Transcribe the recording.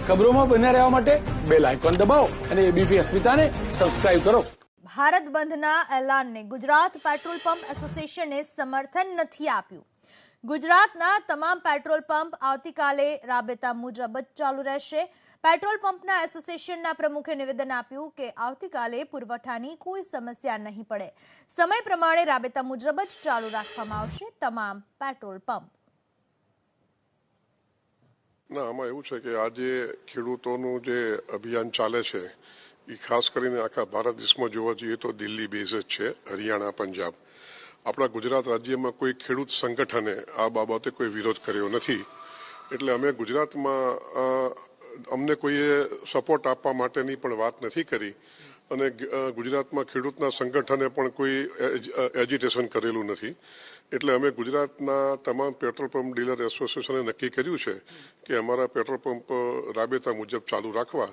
ખબરોમાં બન્યા રહેવા માટે બેલ આઇકોન દબાવો અને એબીપી અસ્મિતાને સબસ્ક્રાઇબ કરો. ભારત બંધના એલાનને ગુજરાત પેટ્રોલ પંપ એસોસિએશને સમર્થન નથી આપ્યું. ગુજરાતના તમામ પેટ્રોલ પંપ આવતીકાલે રાબેતા મુજબ જ ચાલુ રહેશે. પેટ્રોલ પંપના એસોસિએશનના પ્રમુખે નિવેદન આપ્યું કે આવતીકાલે પુરવઠાની કોઈ સમસ્યા નહીં પડે. સમય પ્રમાણે રાબેતા મુજબ જ ચાલુ રાખવામાં આવશે તમામ પેટ્રોલ પંપ. ના, આમાં એવું છે કે આજે ખેડૂતોનું જે અભિયાન ચાલે છે એ ખાસ કરીને આખા ભારત દેશમાં જોવા જઈએ તો દિલ્હી બેઝ જ છે, હરિયાણા, પંજાબ. આપણા ગુજરાત રાજ્યમાં કોઈ ખેડૂત સંગઠને આ બાબતે કોઈ વિરોધ કર્યો નથી. એટલે અમે ગુજરાતમાં અમને કોઈએ સપોર્ટ આપવા માટેની પણ વાત નથી કરી અને ગુજરાતમાં ખેડૂતના સંગઠને પણ કોઈ એજિટેશન કરેલું નથી. એટલે અમે ગુજરાતના તમામ પેટ્રોલ પંપ ડીલર એસોસિએશને નક્કી કર્યું છે કે અમારા પેટ્રોલ પંપ રાબેતા મુજબ ચાલુ રાખવા